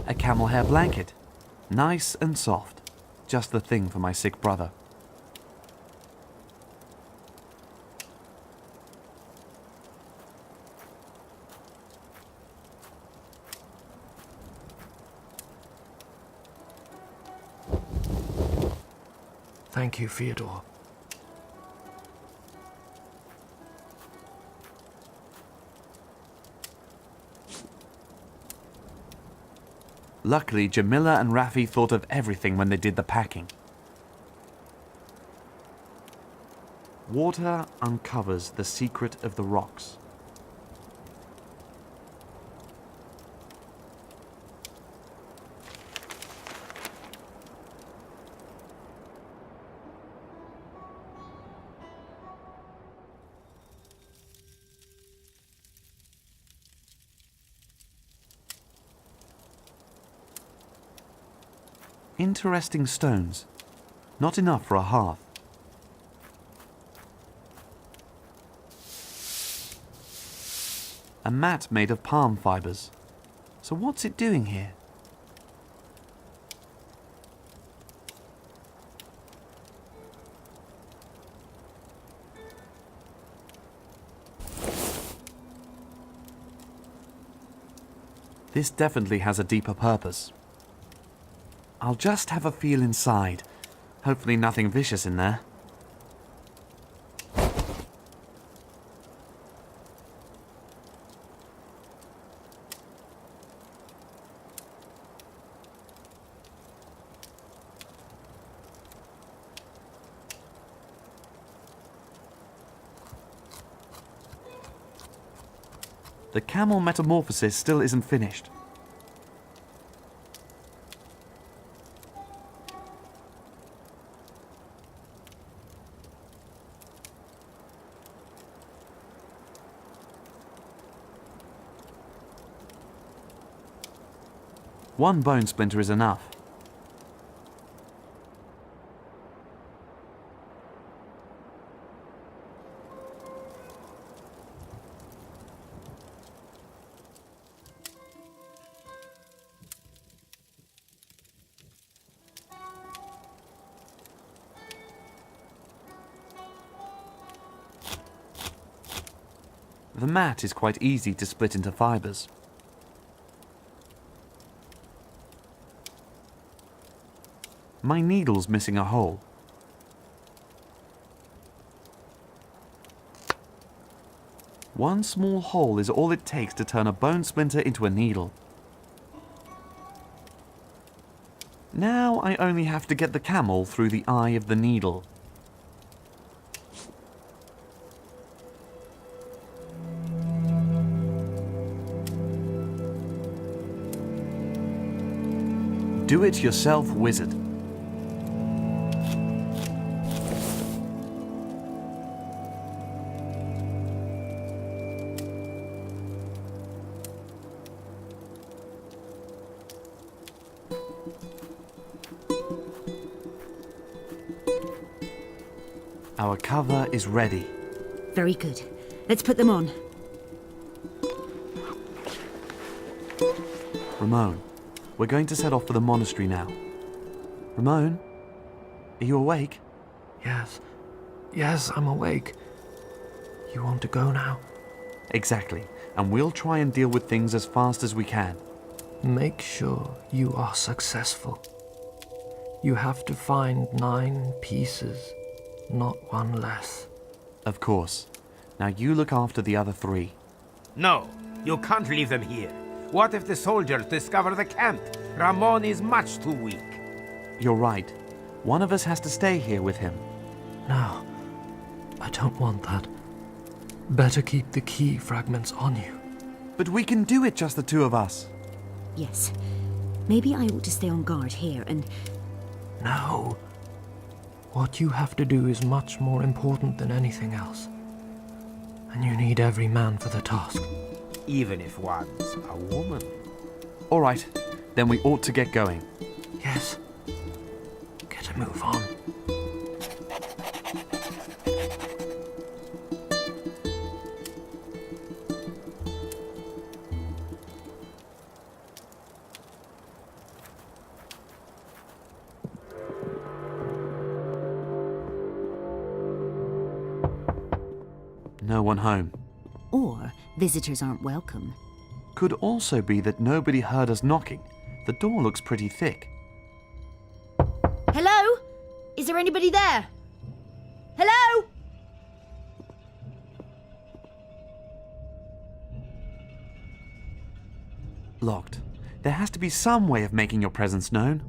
A camel hair blanket. Nice and soft. Just the thing for my sick brother. Thank you, Fyodor. Luckily, Jamila and Rafi thought of everything when they did the packing. Water uncovers the secret of the rocks. Interesting stones. Not enough for a hearth. A mat made of palm fibers. So what's it doing here? This definitely has a deeper purpose. I'll just have a feel inside. Hopefully nothing vicious in there. The camel metamorphosis still isn't finished. One bone splinter is enough. The mat is quite easy to split into fibers. My needle's missing a hole. One small hole is all it takes to turn a bone splinter into a needle. Now I only have to get the camel through the eye of the needle. Do-it-yourself wizard. Our cover is ready. Very good. Let's put them on. Ramon, we're going to set off for the monastery now. Ramon, are you awake? Yes, I'm awake. You want to go now? Exactly, and we'll try and deal with things as fast as we can. Make sure you are successful. You have to find 9 pieces, not one less. Of course. Now you look after the other 3. No, you can't leave them here. What if the soldiers discover the camp? Ramon is much too weak. You're right. One of us has to stay here with him. No, I don't want that. Better keep the key fragments on you. But we can do it, just the 2 of us. Yes. Maybe I ought to stay on guard here and... No. What you have to do is much more important than anything else. And you need every man for the task. Even if one's a woman. All right, then we ought to get going. Yes. Get a move on. No one home. Or visitors aren't welcome. Could also be that nobody heard us knocking. The door looks pretty thick. Hello? Is there anybody there? Hello? Locked. There has to be some way of making your presence known.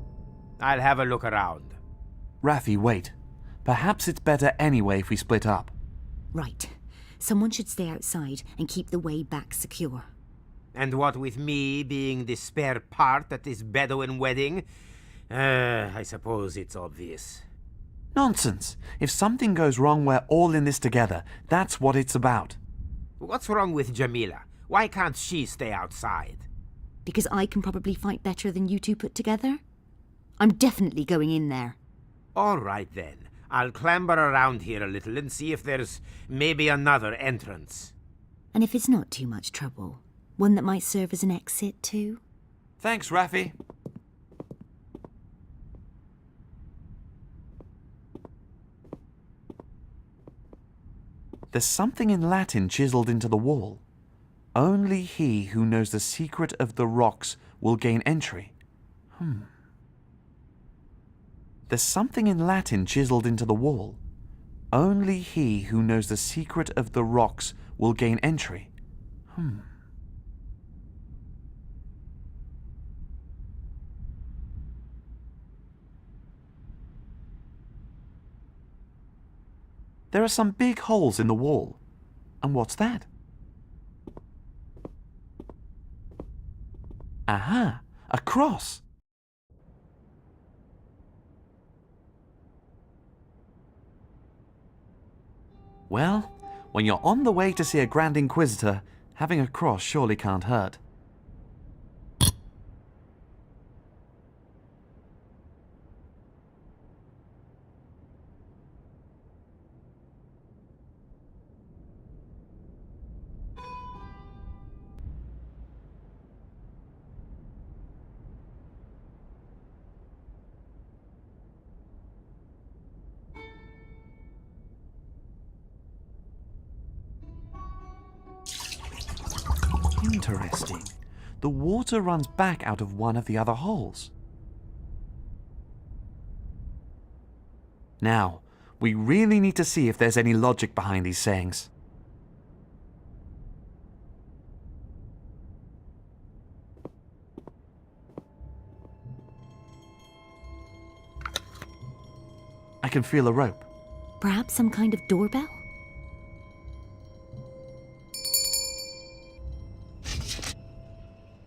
I'll have a look around. Raffi, wait. Perhaps it's better anyway if we split up. Right. Someone should stay outside and keep the way back secure. And what with me being the spare part at this Bedouin wedding, I suppose it's obvious. Nonsense. If something goes wrong, we're all in this together. That's what it's about. What's wrong with Jamila? Why can't she stay outside? Because I can probably fight better than you two put together? I'm definitely going in there. All right then. I'll clamber around here a little and see if there's maybe another entrance. And if it's not too much trouble, one that might serve as an exit too? Thanks, Raffi. There's something in Latin chiseled into the wall. Only he who knows the secret of the rocks will gain entry. There's something in Latin chiseled into the wall. Only he who knows the secret of the rocks will gain entry. There are some big holes in the wall. And what's that? Aha! A cross! Well, when you're on the way to see a Grand Inquisitor, having a cross surely can't hurt. Interesting. The water runs back out of one of the other holes. Now, we really need to see if there's any logic behind these sayings. I can feel a rope. Perhaps some kind of doorbell?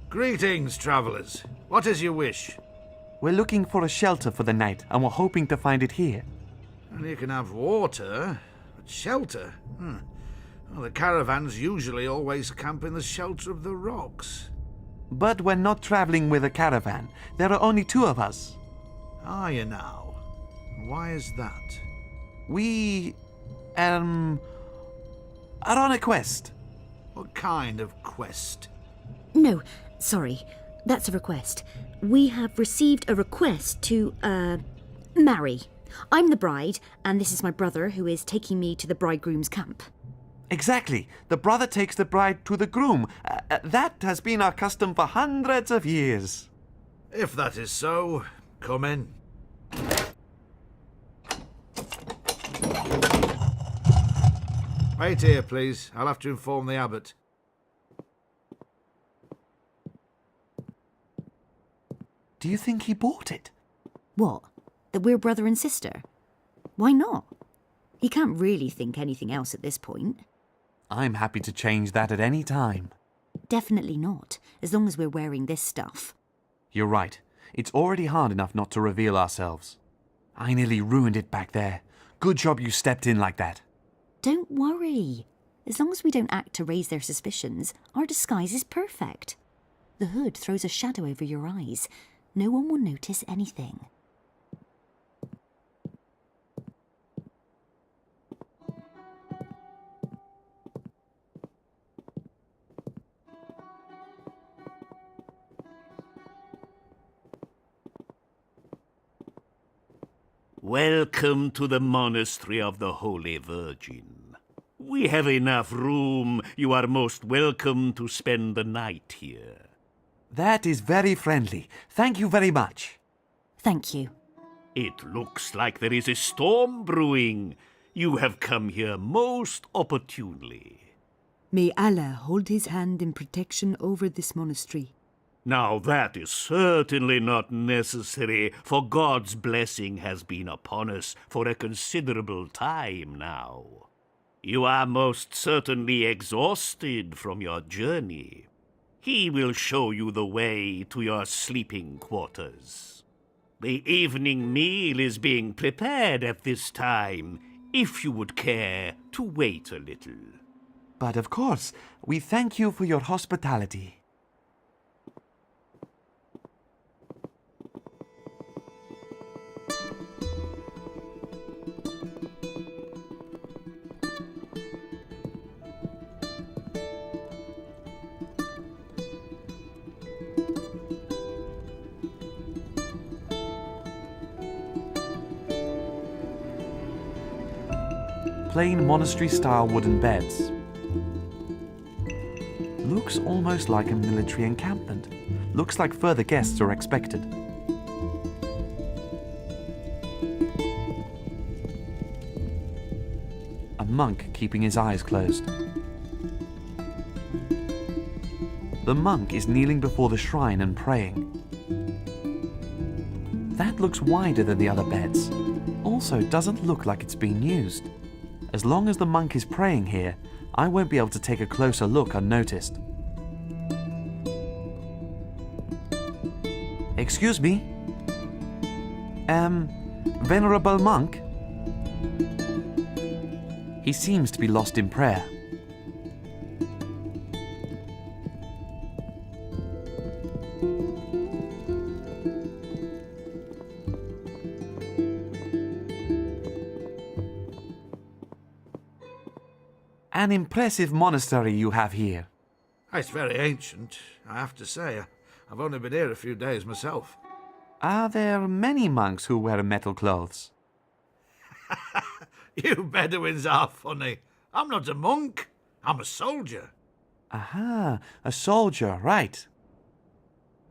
Greetings, travellers. What is your wish? We're looking for a shelter for the night, and we're hoping to find it here. And you can have water, but shelter? Well, the caravans usually always camp in the shelter of the rocks. But we're not traveling with a caravan. There are only two of us. Are you now? Why is that? We, are on a quest. What kind of quest? No, sorry. That's a request. We have received a request to, marry. I'm the bride, and this is my brother who is taking me to the bridegroom's camp. Exactly. The brother takes the bride to the groom. That has been our custom for hundreds of years. If that is so, come in. Wait here, please. I'll have to inform the abbot. Do you think he bought it? What? That we're brother and sister? Why not? He can't really think anything else at this point. I'm happy to change that at any time. Definitely not, as long as we're wearing this stuff. You're right. It's already hard enough not to reveal ourselves. I nearly ruined it back there. Good job you stepped in like that. Don't worry. As long as we don't act to raise their suspicions, our disguise is perfect. The hood throws a shadow over your eyes. No one will notice anything. Welcome to the monastery of the Holy Virgin. We We have enough room. You are most welcome to spend the night here. That is very friendly. Thank you very much. Thank you. It looks like there is a storm brewing. You have come here most opportunely. May Allah hold his hand in protection over this monastery. Now that is certainly not necessary, for God's blessing has been upon us for a considerable time now. You are most certainly exhausted from your journey. He will show you the way to your sleeping quarters. The evening meal is being prepared at this time, if you would care to wait a little. But of course, we thank you for your hospitality. Plain monastery-style wooden beds. Looks almost like a military encampment. Looks like further guests are expected. A monk keeping his eyes closed. The monk is kneeling before the shrine and praying. That looks wider than the other beds. Also doesn't look like it's being used. As long as the monk is praying here, I won't be able to take a closer look unnoticed. Excuse me? Venerable monk? He seems to be lost in prayer. An impressive monastery you have here. It's very ancient, I have to say. I've only been here a few days myself. Are there many monks who wear metal clothes? You Bedouins are funny. I'm not a monk. I'm a soldier. Aha, a soldier, right.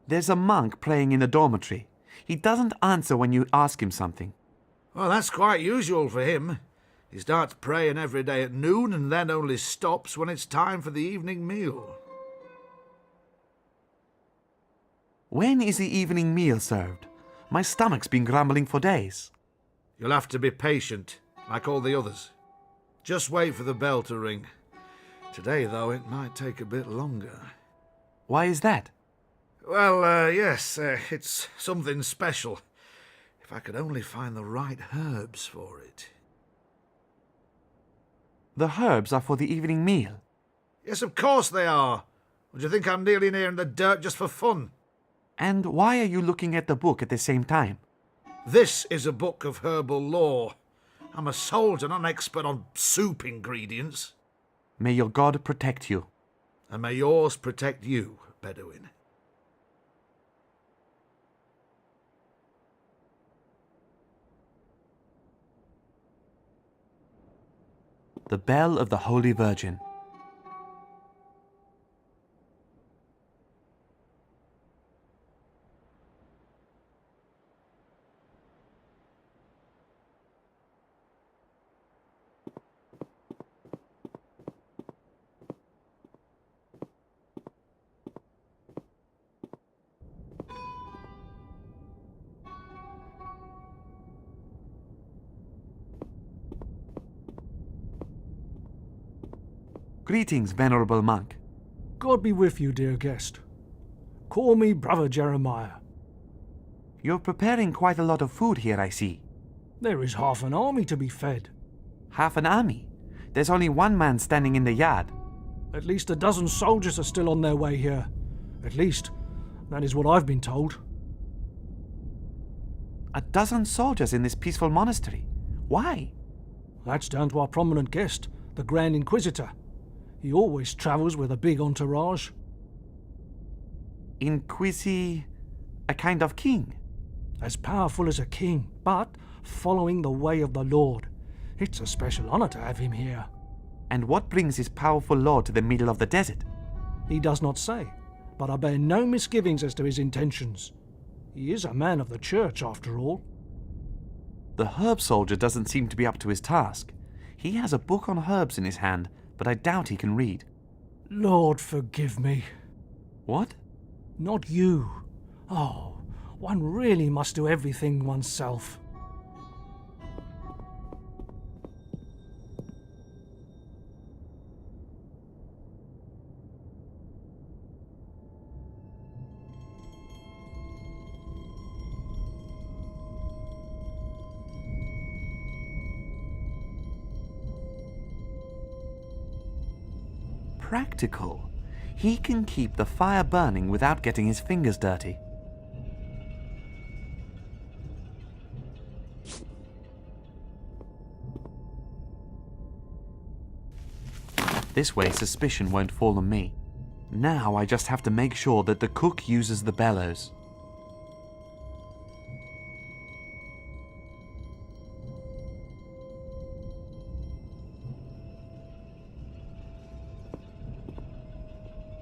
There's a monk praying in the dormitory. He doesn't answer when you ask him something. Well, that's quite usual for him. He starts praying every day at noon and then only stops when it's time for the evening meal. When is the evening meal served? My stomach's been grumbling for days. You'll have to be patient, like all the others. Just wait for the bell to ring. Today, though, it might take a bit longer. Why is that? Well, yes, it's something special. If I could only find the right herbs for it. The herbs are for the evening meal. Yes, of course they are. Or do you think I'm kneeling here in the dirt just for fun? And why are you looking at the book at the same time? This is a book of herbal lore. I'm a soldier, not an expert on soup ingredients. May your God protect you. And may yours protect you, Bedouin. The Bell of the Holy Virgin. Greetings, venerable monk. God be with you, dear guest. Call me Brother Jeremiah. You're preparing quite a lot of food here, I see. There is half an army to be fed. Half an army? There's only one man standing in the yard. At least a dozen soldiers are still on their way here. At least, that is what I've been told. A dozen soldiers in this peaceful monastery. Why? That's down to our prominent guest, the Grand Inquisitor. He always travels with a big entourage. A kind of king? As powerful as a king, but following the way of the Lord. It's a special honor to have him here. And what brings his powerful lord to the middle of the desert? He does not say, but I bear no misgivings as to his intentions. He is a man of the church, after all. The herb soldier doesn't seem to be up to his task. He has a book on herbs in his hand, but I doubt he can read. Lord forgive me. What? Not you. Oh, one really must do everything oneself. Practical. He can keep the fire burning without getting his fingers dirty. This way suspicion won't fall on me. Now I just have to make sure that the cook uses the bellows.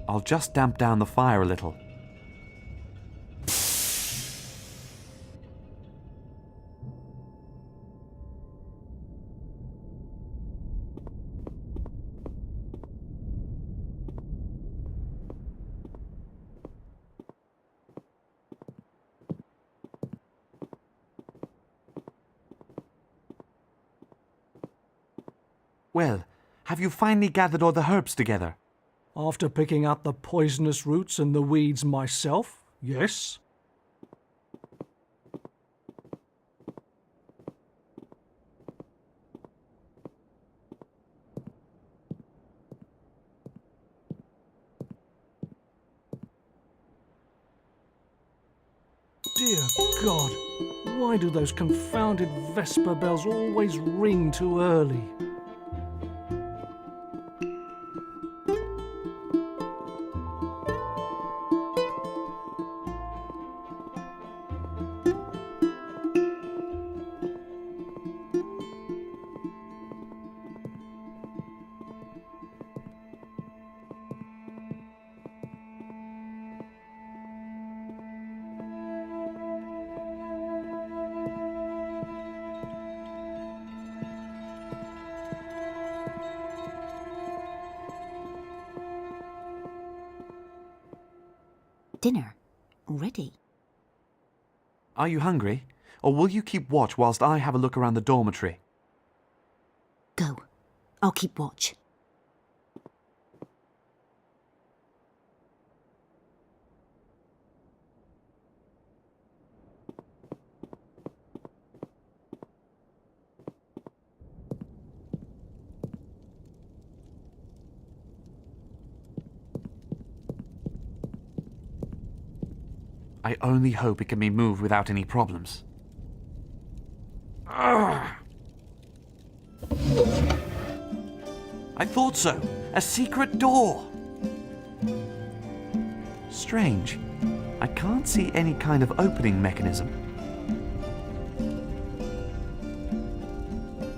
I'll just damp down the fire a little. Well, have you finally gathered all the herbs together? After picking out the poisonous roots and the weeds myself, yes. Dear God, why do those confounded Vesper bells always ring too early? Dinner ready. Are you hungry? Or will you keep watch whilst I have a look around the dormitory? Go. I'll keep watch. I only hope it can be moved without any problems. I thought so! A secret door! Strange. I can't see any kind of opening mechanism.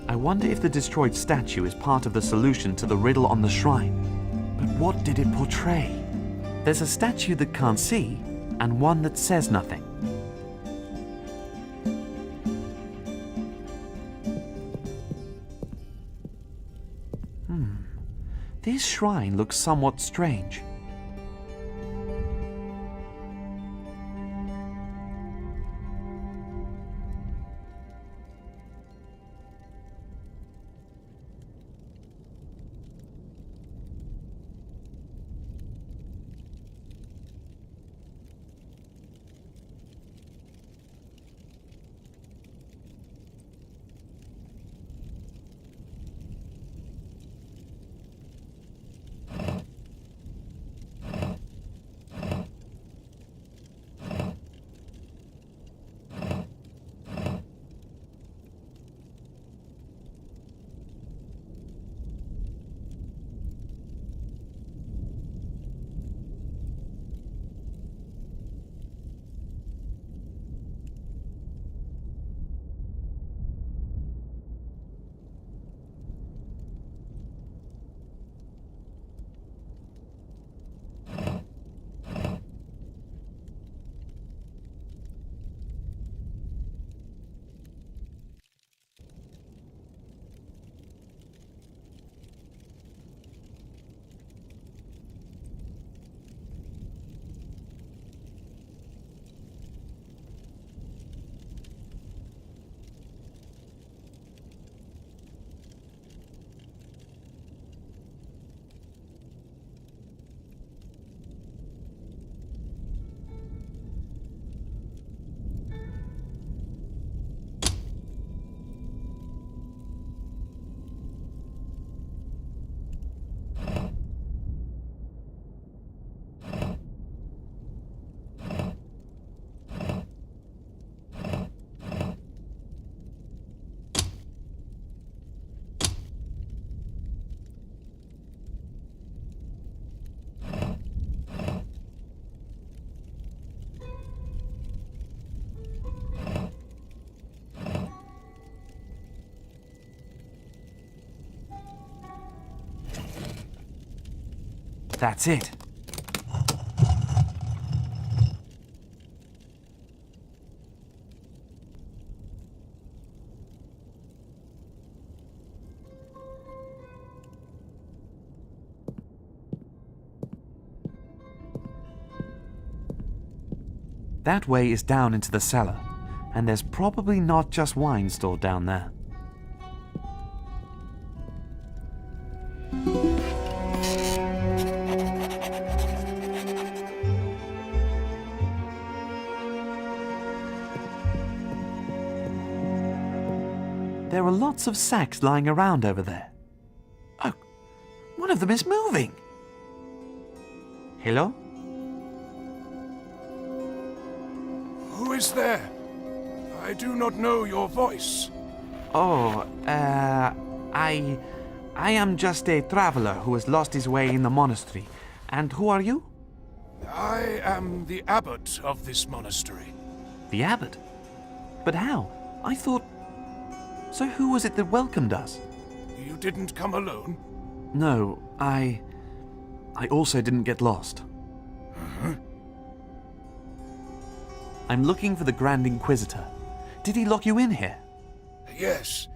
I wonder if the destroyed statue is part of the solution to the riddle on the shrine. But what did it portray? There's a statue that can't see, and one that says nothing. This shrine looks somewhat strange. That's it. That way is down into the cellar, and there's probably not just wine stored down there. There are lots of sacks lying around over there. Oh, one of them is moving. Hello? Who is there? I do not know your voice. Oh, I am just a traveler who has lost his way in the monastery. And who are you? I am the abbot of this monastery. The abbot? But how? I thought... So who was it that welcomed us? You didn't come alone? No, I also didn't get lost. I'm looking for the Grand Inquisitor. Did he lock you in here? Yes,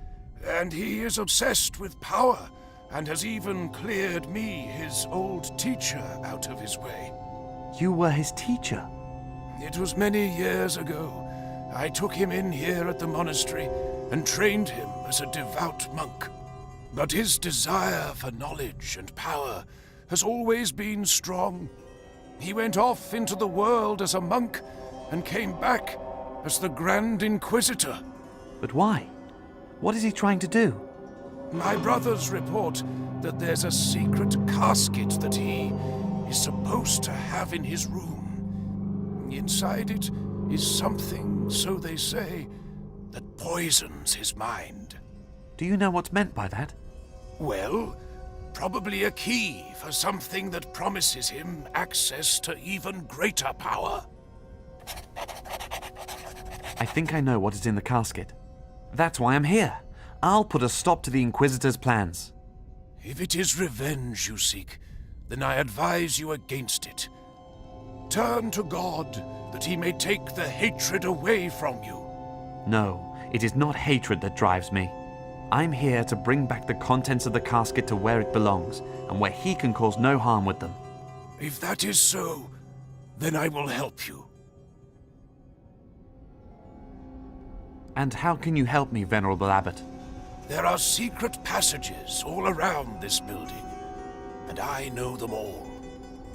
and he is obsessed with power, and has even cleared me, his old teacher, out of his way. You were his teacher? It was many years ago. I took him in here at the monastery and trained him as a devout monk. But his desire for knowledge and power has always been strong. He went off into the world as a monk and came back as the Grand Inquisitor. But why? What is he trying to do? My brothers report that there's a secret casket that he is supposed to have in his room. Inside it is something, so they say, that poisons his mind. Do you know what's meant by that? Well, probably a key for something that promises him access to even greater power. I think I know what is in the casket. That's why I'm here. I'll put a stop to the Inquisitor's plans. If it is revenge you seek, then I advise you against it. Turn to God, that he may take the hatred away from you. No, it is not hatred that drives me. I'm here to bring back the contents of the casket to where it belongs, and where he can cause no harm with them. If that is so, then I will help you. And how can you help me, Venerable Abbot? There are secret passages all around this building, and I know them all.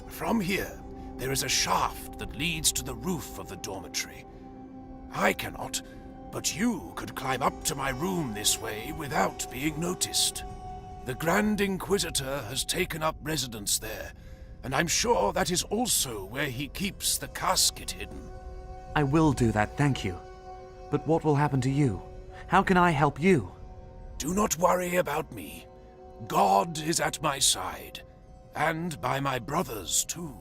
From here, there is a shaft that leads to the roof of the dormitory. I cannot, but you could climb up to my room this way without being noticed. The Grand Inquisitor has taken up residence there, and I'm sure that is also where he keeps the casket hidden. I will do that, thank you. But what will happen to you? How can I help you? Do not worry about me. God is at my side, and by my brothers too.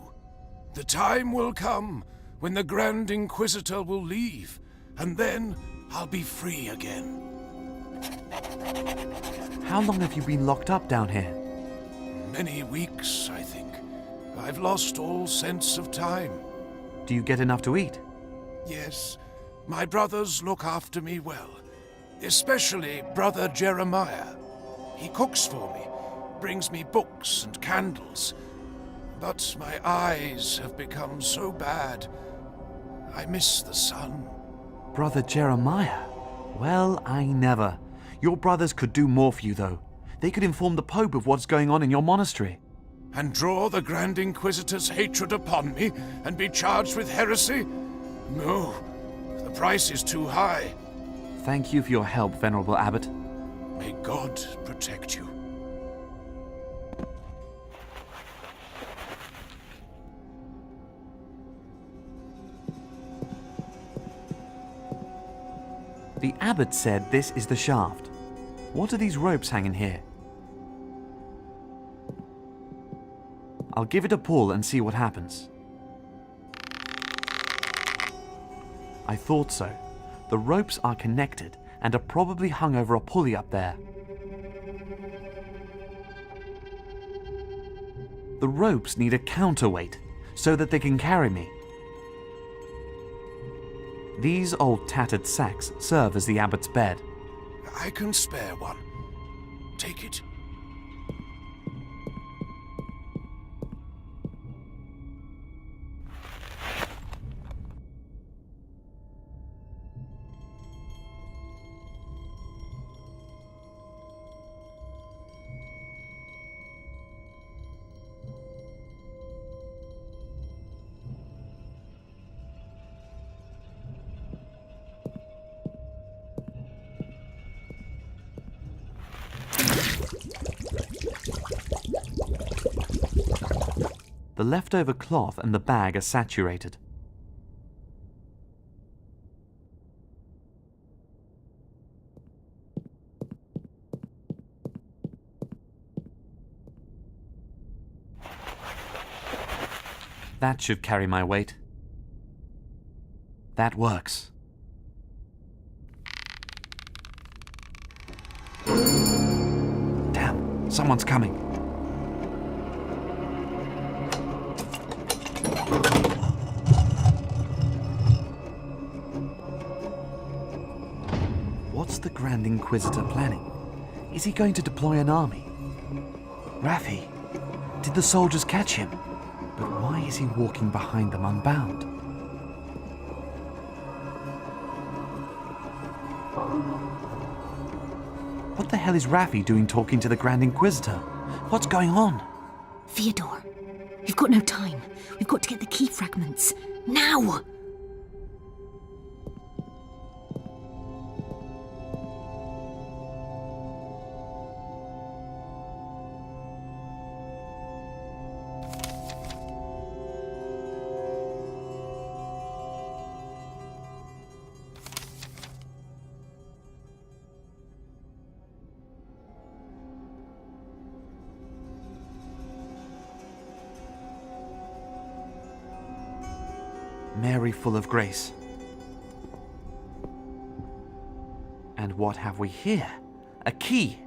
The time will come when the Grand Inquisitor will leave, and then I'll be free again. How long have you been locked up down here? Many weeks, I think. I've lost all sense of time. Do you get enough to eat? Yes, my brothers look after me well. Especially Brother Jeremiah. He cooks for me, brings me books and candles. But my eyes have become so bad, I miss the sun. Brother Jeremiah? Well, I never. Your brothers could do more for you, though. They could inform the Pope of what's going on in your monastery. And draw the Grand Inquisitor's hatred upon me and be charged with heresy? No, the price is too high. Thank you for your help, Venerable Abbot. May God protect you. The Abbot said this is the shaft. What are these ropes hanging here? I'll give it a pull and see what happens. I thought so. The ropes are connected and are probably hung over a pulley up there. The ropes need a counterweight so that they can carry me. These old tattered sacks serve as the abbot's bed. I can spare one. Take it. The leftover cloth and the bag are saturated. That should carry my weight. That works. Damn, someone's coming. What's the Grand Inquisitor planning? Is he going to deploy an army? Raffi, did the soldiers catch him? But why is he walking behind them unbound? What the hell is Raffi doing talking to the Grand Inquisitor? What's going on? Theodore, we've got no time. We've got to get the key fragments. Now! Mary full of grace. And what have we here? A key!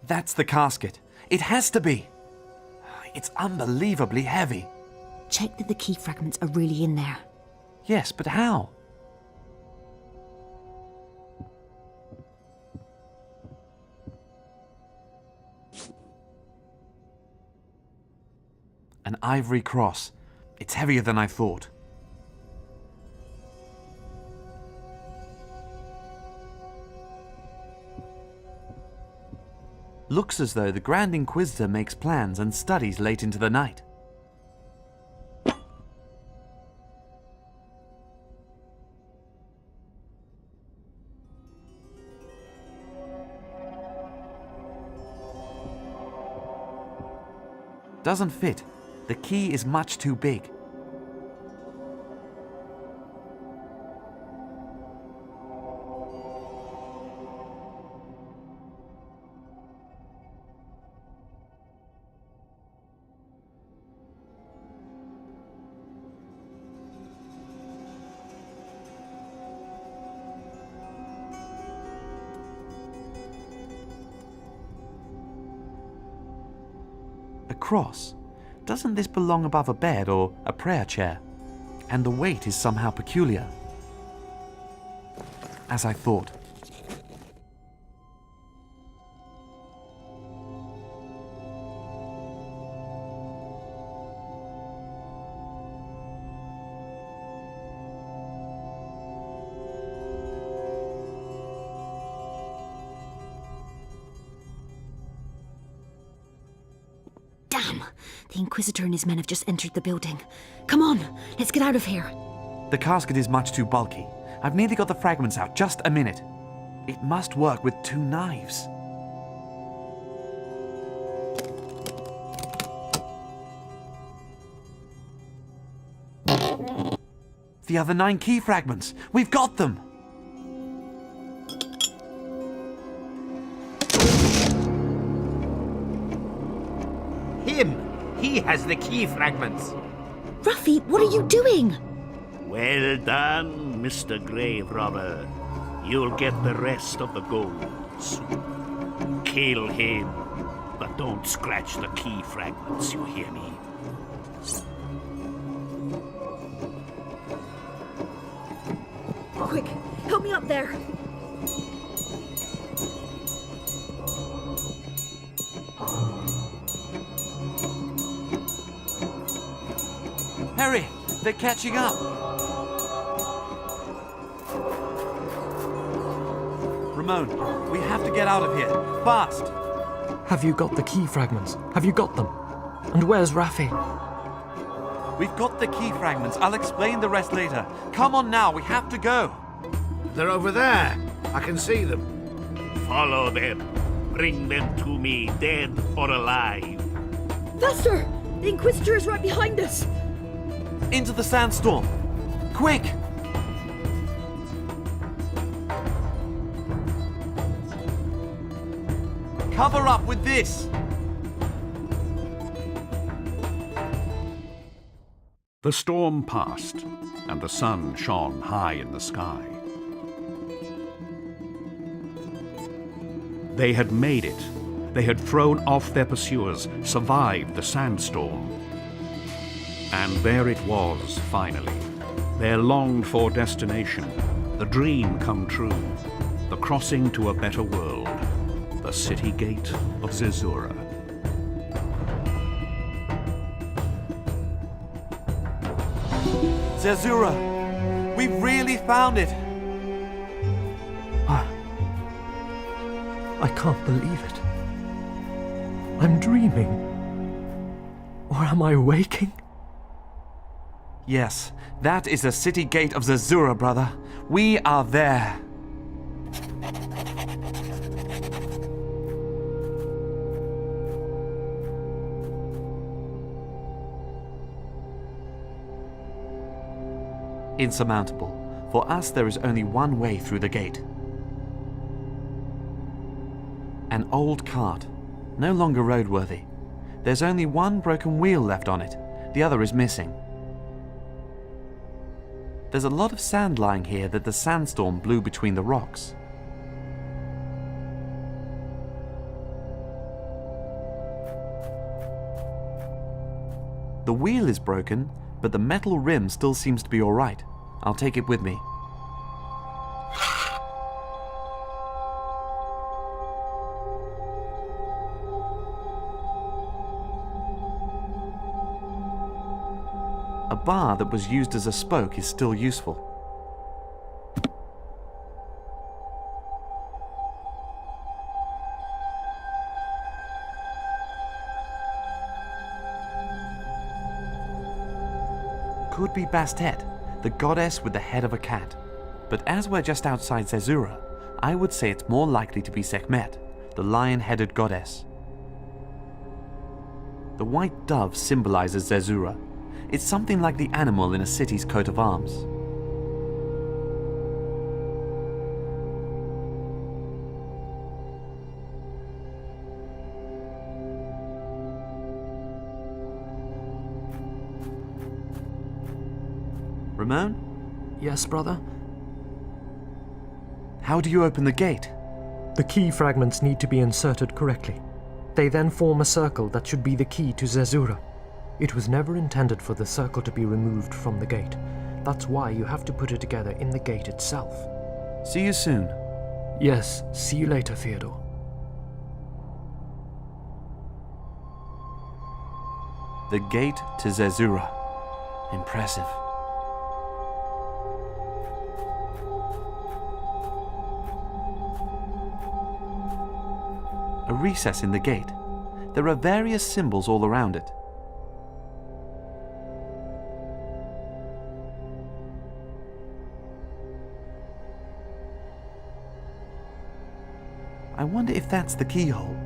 That's the casket. It has to be! It's unbelievably heavy. Check that the key fragments are really in there. Yes, but how? An ivory cross. It's heavier than I thought. Looks as though the Grand Inquisitor makes plans and studies late into the night. Doesn't fit. The key is much too big. A cross? Doesn't this belong above a bed or a prayer chair? And the weight is somehow peculiar. As I thought. Damn! The Inquisitor and his men have just entered the building. Come on, let's get out of here. The casket is much too bulky. I've nearly got the fragments out. Just a minute. It must work with 2 knives. The other 9 key fragments. We've got them! Him! He has the key fragments. Raffi, what are you doing? Well done, Mr. Grave Robber. You'll get the rest of the gold soon. Kill him, but don't scratch the key fragments, you hear me? Quick, help me up there. Hurry! They're catching up! Ramon, we have to get out of here. Fast! Have you got the key fragments? Have you got them? And where's Raffi? We've got the key fragments. I'll explain the rest later. Come on now, we have to go. They're over there. I can see them. Follow them. Bring them to me, dead or alive. Faster! The Inquisitor is right behind us. Into the sandstorm. Quick! Cover up with this! The storm passed, and the sun shone high in the sky. They had made it. They had thrown off their pursuers, survived the sandstorm. And there it was, finally. Their longed-for destination, the dream come true, the crossing to a better world, the city gate of Zerzura. Zerzura! We've really found it! I can't believe it. I'm dreaming. Or am I waking? Yes, that is the city gate of Zerzura, brother. We are there. Insurmountable. For us, there is only one way through the gate. An old cart, no longer roadworthy. There's only one broken wheel left on it. The other is missing. There's a lot of sand lying here that the sandstorm blew between the rocks. The wheel is broken, but the metal rim still seems to be all right. I'll take it with me. A bar that was used as a spoke is still useful. Could be Bastet, the goddess with the head of a cat. But as we're just outside Zerzura, I would say it's more likely to be Sekhmet, the lion-headed goddess. The white dove symbolizes Zerzura. It's something like the animal in a city's coat of arms. Ramon? Yes, brother? How do you open the gate? The key fragments need to be inserted correctly. They then form a circle that should be the key to Zerzura. It was never intended for the circle to be removed from the gate. That's why you have to put it together in the gate itself. See you soon. Yes, see you later, Theodore. The gate to Zerzura. Impressive. A recess in the gate. There are various symbols all around it. I wonder if that's the keyhole.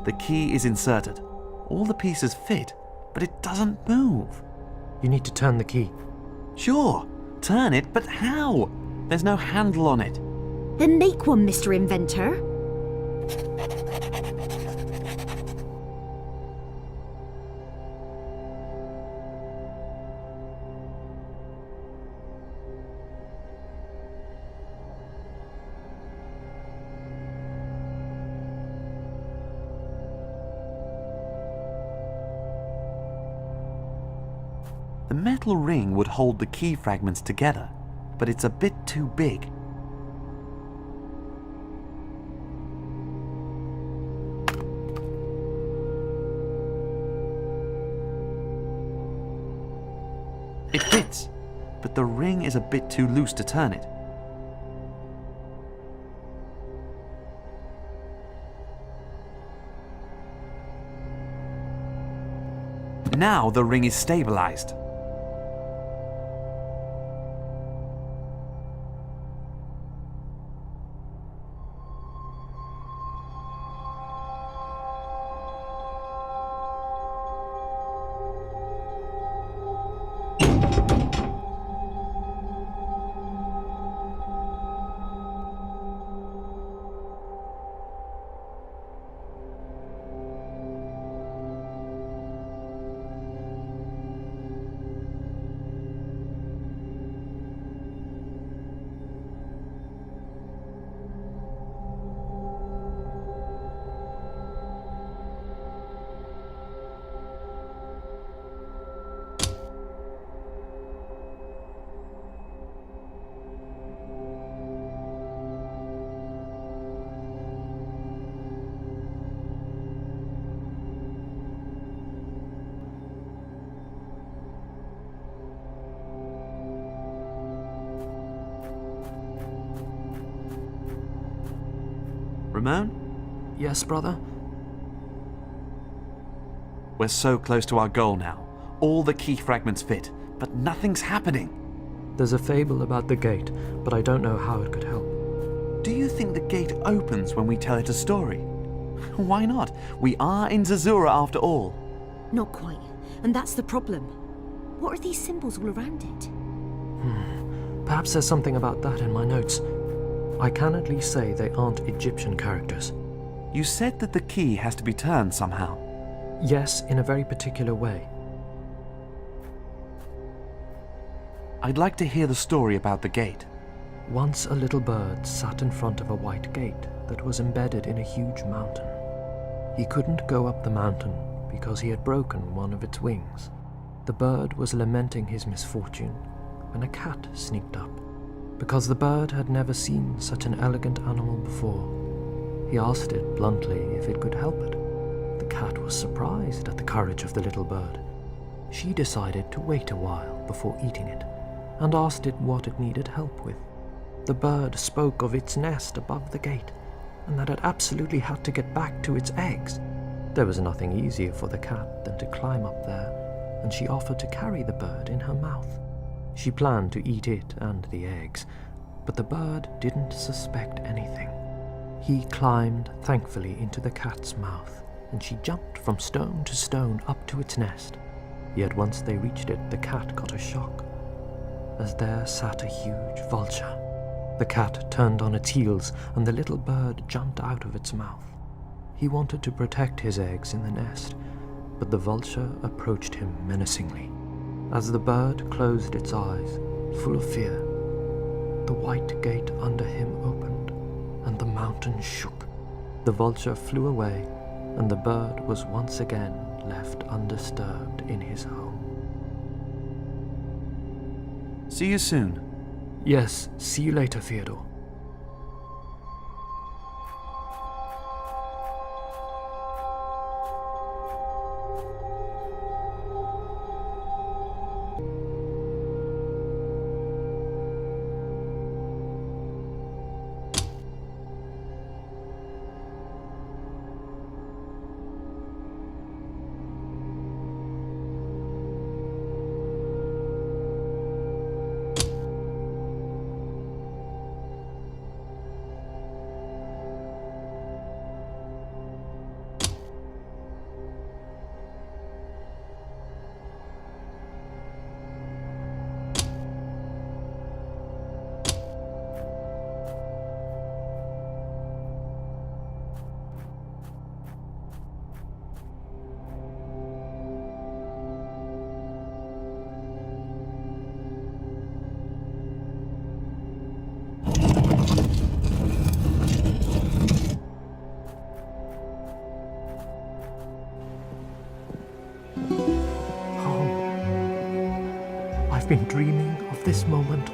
The key is inserted. All the pieces fit, but it doesn't move. You need to turn the key. Sure, turn it, but how? There's no handle on it. Then make one, Mr. Inventor. The metal ring would hold the key fragments together, but it's a bit too big. It fits, but the ring is a bit too loose to turn it. Now the ring is stabilized. Ramon? Yes, brother? We're so close to our goal now. All the key fragments fit, but nothing's happening. There's a fable about the gate, but I don't know how it could help. Do you think the gate opens when we tell it a story? Why not? We are in Zerzura after all. Not quite. And that's the problem. What are these symbols all around it? Perhaps there's something about that in my notes. I can at least say they aren't Egyptian characters. You said that the key has to be turned somehow. Yes, in a very particular way. I'd like to hear the story about the gate. Once a little bird sat in front of a white gate that was embedded in a huge mountain. He couldn't go up the mountain because he had broken one of its wings. The bird was lamenting his misfortune when a cat sneaked up. Because the bird had never seen such an elegant animal before, he asked it bluntly if it could help it. The cat was surprised at the courage of the little bird. She decided to wait a while before eating it, and asked it what it needed help with. The bird spoke of its nest above the gate, and that it absolutely had to get back to its eggs. There was nothing easier for the cat than to climb up there, and she offered to carry the bird in her mouth. She planned to eat it and the eggs, but the bird didn't suspect anything. He climbed thankfully into the cat's mouth, and she jumped from stone to stone up to its nest. Yet once they reached it, the cat got a shock, as there sat a huge vulture. The cat turned on its heels, and the little bird jumped out of its mouth. He wanted to protect his eggs in the nest, but the vulture approached him menacingly. As the bird closed its eyes, full of fear, the white gate under him opened, and the mountain shook. The vulture flew away, and the bird was once again left undisturbed in his home. See you soon. Yes, see you later, Theodore.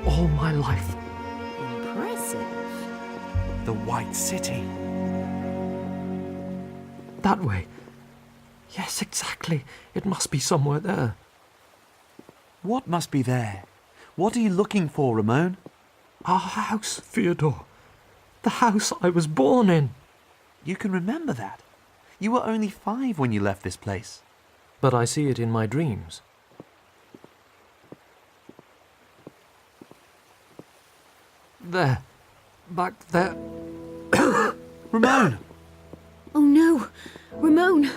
all my life. Impressive. The White City. That way. Yes, exactly. It must be somewhere there. What must be there? What are you looking for, Ramon? Our house, Theodore. The house I was born in. You can remember that. You were only 5 when you left this place. But I see it in my dreams. There. Back there. Ramon! Oh no! Ramon!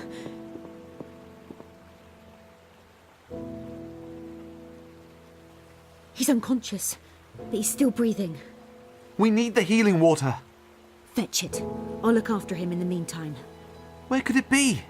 He's unconscious, but he's still breathing. We need the healing water. Fetch it. I'll look after him in the meantime. Where could it be?